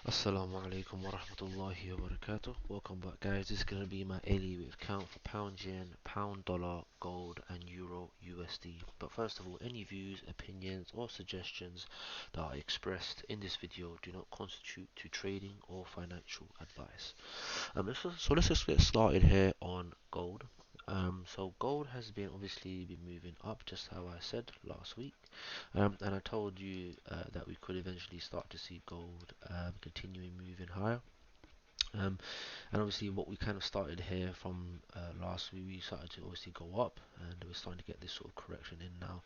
Assalamu alaikum wa rahmatullahi wa barakatuh. Welcome back, guys. This is going to be my Elliot Wave Count for pound yen, pound dollar, gold, and euro USD. But first of all, any views, opinions, or suggestions that are expressed in this video do not constitute to trading or financial advice. Let's just get started here on gold. So gold has been obviously been moving up, just how I said last week. And I told you that we could eventually start to see gold continuing moving higher. Um, and obviously, what we kind of started here from last week, we started to obviously go up, and we're starting to get this sort of correction in now.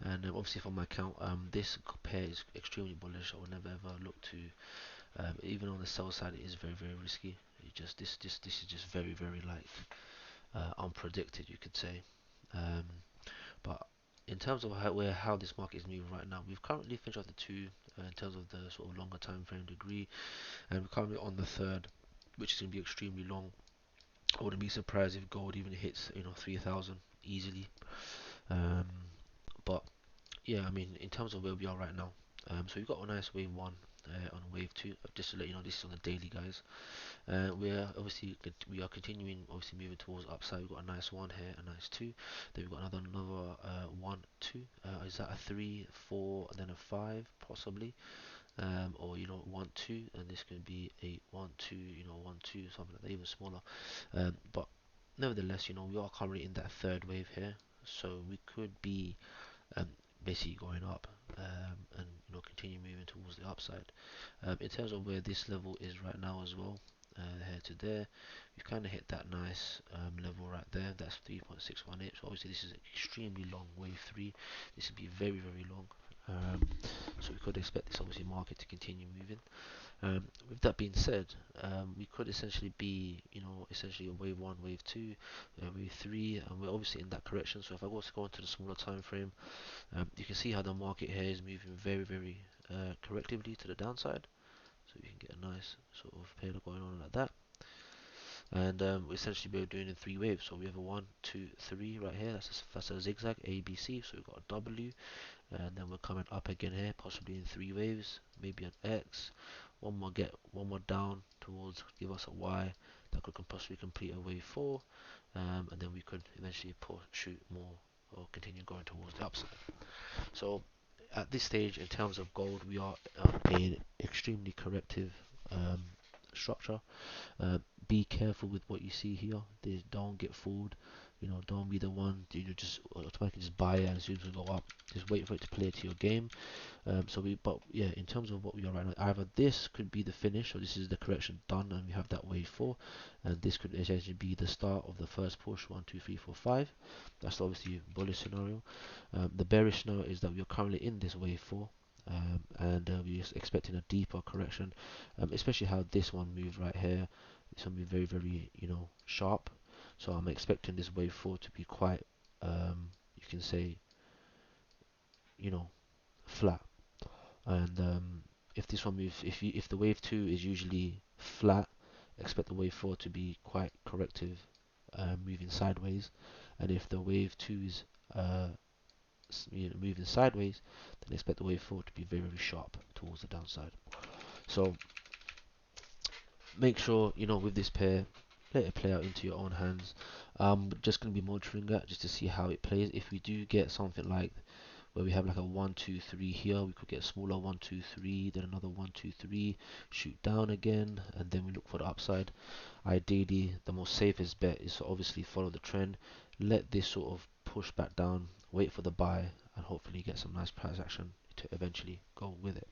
And obviously, from my account, this pair is extremely bullish. I would never ever look to, even on the sell side, it is very very risky. It just this is just very very like unpredicted, you could say. Um, but in terms of how this market is moving right now, we've currently finished off the two in terms of the sort of longer time frame degree, and we're currently on the third, which is going to be extremely long. I wouldn't be surprised if gold even hits 3,000 easily. Um, but yeah, I mean in terms of where we are right now, so we've got a nice wave one. On wave two, just to let you know, this is on the daily, guys. We are continuing, obviously moving towards upside. We've got a nice one here, a nice two. Then we've got another one, two. Is that a three, four, and then a five, possibly? Or one, two, and this could be a one, two, one, two, something like that, even smaller. But nevertheless, we are currently in that third wave here, so we could be um, basically going up. And continue moving towards the upside. In terms of where this level is right now as well, here to there, we've kind of hit that nice level right there. That's 3.618. So obviously this is extremely long, wave three. This would be very very long. So we could expect this obviously market to continue moving. With that being said, we could essentially be, essentially a wave one, wave two, wave three, and we're obviously in that correction. So if I was to go into the smaller time frame, you can see how the market here is moving very, very correctively to the downside. So you can get a nice sort of pair going on like that. And essentially we're doing in three waves. So we have a one, two, three right here. That's a zigzag A, B, C. So we've got a W, and then we're coming up again here, possibly in three waves, maybe an X. One more down towards give us a Y that could possibly complete a wave four, and then we could eventually shoot more or continue going towards the upside. So at this stage, in terms of gold, we are an extremely corrective um, structure. uh, be careful with what you see here. Don't get fooled. Don't be the one to just automatically just buy it and as soon as we go up, just wait for it to play to your game. But yeah, in terms of what we are right now, either this could be the finish, or this is the correction done, and we have that wave four, and this could essentially be the start of the first push. One, two, three, four, five. That's obviously a bullish scenario. The bearish scenario is that we are currently in this wave four. And we're expecting a deeper correction, especially how this one moved right here. It's going to be very, very, sharp. So I'm expecting this wave four to be quite, you can say, flat. And if this one moves, if the wave two is usually flat, expect the wave four to be quite corrective, moving sideways. And if the wave two is moving sideways, then expect the wave four to be very, very sharp towards the downside. So make sure with this pair, let it play out into your own hands. Just going to be monitoring that just to see how it plays. If we do get something like where we have like a 1 2 3 here, we could get a smaller 1 2 3, then another 1 2 3, shoot down again, and then we look for the upside. Ideally, the most safest bet is to obviously follow the trend, let this sort of push back down, wait for the buy, and hopefully get some nice price action to eventually go with it.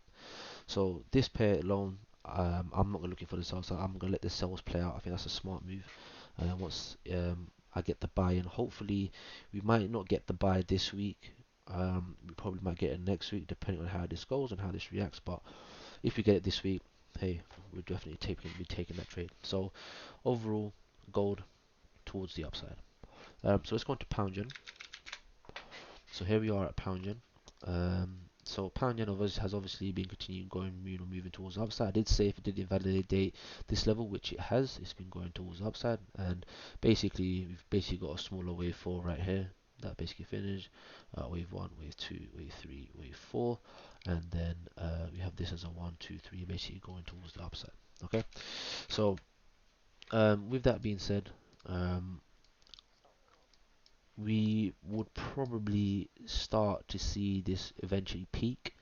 So this pair alone, I'm not looking for the sell, so I'm gonna let the sells play out. I think that's a smart move. And once I get the buy in, hopefully we might not get the buy this week. We probably might get it next week, depending on how this goes and how this reacts. But if we get it this week, hey, we're definitely be taking that trade. So overall, gold towards the upside. So let's go on to pound yen. So here we are at pound yen. So pound yen has obviously been continuing going, moving towards the upside. I did say if it did invalidate this level, which it has, it's been going towards the upside. And basically, we've basically got a smaller wave four right here. That basically finished. Wave one, wave two, wave three, wave four, and then we have this as a 1, 2, 3, basically going towards the upside. Okay, so with that being said, um, we would probably start to see this eventually peak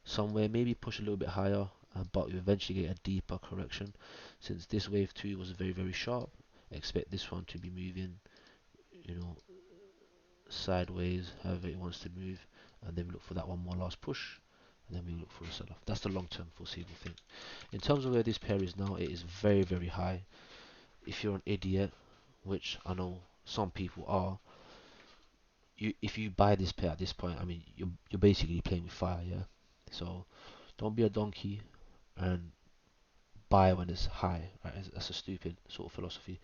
somewhere, maybe push a little bit higher, but you eventually get a deeper correction. Since this wave 2 was very sharp, expect this one to be moving, you know, sideways, however it wants to move, and then we look for that one more last push, and then we look for a sell-off. That's the long-term foreseeable thing. In terms of where this pair is now, it is very high. If you're an idiot, which I know some people are, if you buy this pair at this point, I mean, you're basically playing with fire, yeah. So don't be a donkey and buy when it's high, right? That's a stupid sort of philosophy.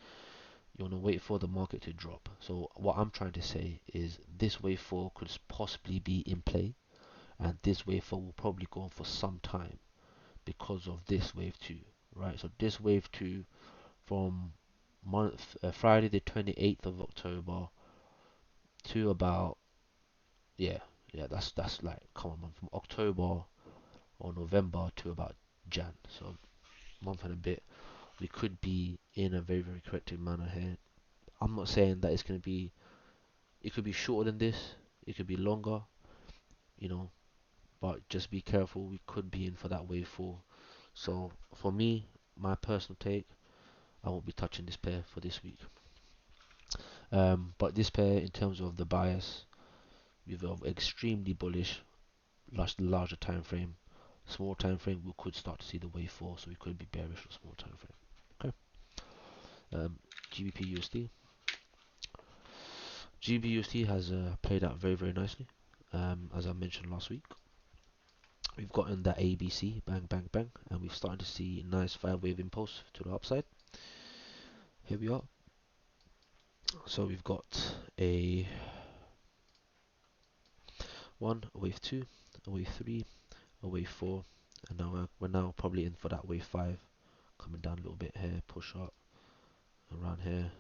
You want to wait for the market to drop. So what I'm trying to say is this wave 4 could possibly be in play, and this wave 4 will probably go on for some time because of this wave 2, right? So this wave 2 from Friday the 28th of October to about, yeah, that's like, come on man, from October or November to about Jan, so month and a bit. We could be in a very corrective manner here. I'm not saying that it's going to be, it could be shorter than this, it could be longer, you know, but just be careful. We could be in for that wave 4. So for me, my personal take, I won't be touching this pair for this week. But this pair, in terms of the bias, we've got extremely bullish, larger time frame. Small time frame, we could start to see the wave 4, so we could be bearish on small time frame. Okay. GBPUSD. GBPUSD has played out very nicely. As I mentioned last week, we've gotten that ABC, bang, and we've started to see nice 5 wave impulse to the upside. Here we are. So we've got a wave 2, a wave 3, a wave 4, and now we're now probably in for that wave 5, coming down a little bit here, push up around here,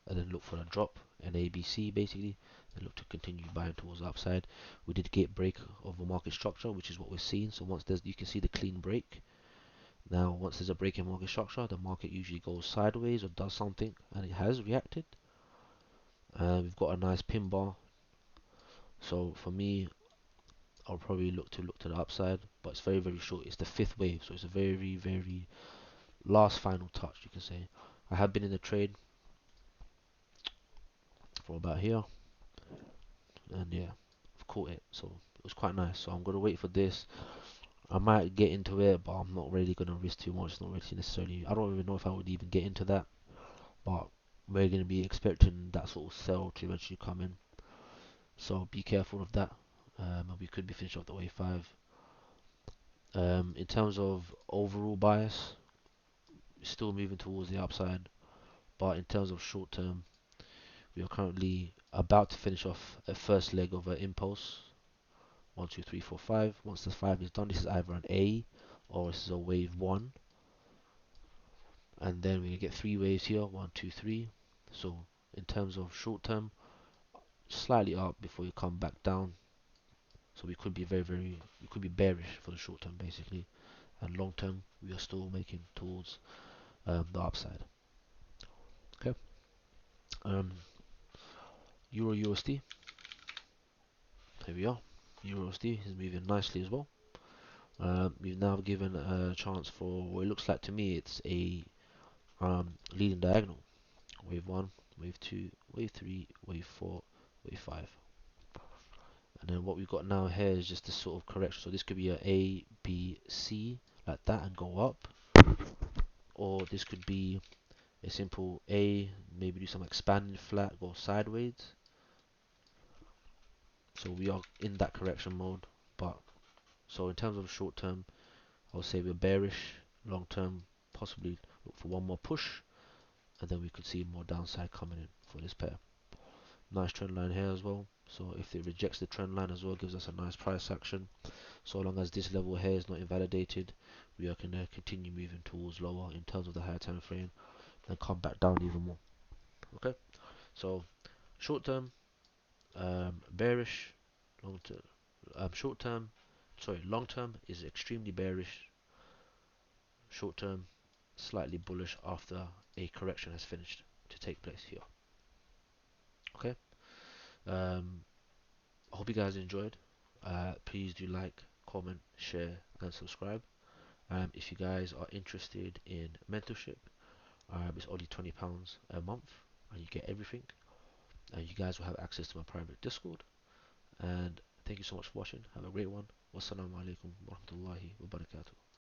and then look for a drop, an ABC basically, and look to continue buying towards the upside. We did get break of a market structure, which is what we're seeing. So once there's, you can see the clean break. Now, once there's a break in market structure, the market usually goes sideways or does something, and it has reacted. We've got a nice pin bar. So for me, I'll probably look to the upside, but it's very short. It's the 5th wave, so it's a very last final touch, you can say. I have been in the trade for about here, and yeah, I've caught it, so it was quite nice. So I'm gonna wait for this. I might get into it, but I'm not really gonna risk too much. It's not really necessarily. I don't even know if I would even get into that, but we're gonna be expecting that sort of sell to eventually come in. So be careful of that. We could be finished off the wave 5. In terms of overall bias, still moving towards the upside, but in terms of short term, we are currently about to finish off a first leg of an impulse. 1, 2, 3, 4, 5. Once the 5 is done, this is either an A or this is a wave 1, and then we get 3 waves here, 1, 2, 3. So in terms of short term, slightly up before you come back down. So we could be we could be bearish for the short term basically, and long term we are still making towards the upside. Okay. Um, Euro USD. Here we are. Euro USD is moving nicely as well. We've now given a chance for what it looks like to me. It's a leading diagonal. Wave 1, wave 2, wave 3, wave 4, wave 5. And then what we've got now here is just this sort of correction. So this could be a B, C, like that, and go up. Or this could be a simple A, maybe do some expanding flat, go sideways. So we are in that correction mode. But so in terms of short term, I would say we're bearish. Long term, possibly look for one more push, and then we could see more downside coming in for this pair. Nice trend line here as well. So if it rejects the trend line as well, gives us a nice price action. So long as this level here is not invalidated, we are going to continue moving towards lower in terms of the higher time frame and come back down even more. Okay, so short term, bearish. Long term, short term, sorry, long term is extremely bearish. Short term, slightly bullish after a correction has finished to take place here. Okay. Um, I hope you guys enjoyed. Please do like, comment, share, and subscribe. If you guys are interested in mentorship, it's only £20 a month, and you get everything. And you guys will have access to my private Discord. And thank you so much for watching. Have a great one. Wassalamu alaikum warahmatullahi wabarakatuh.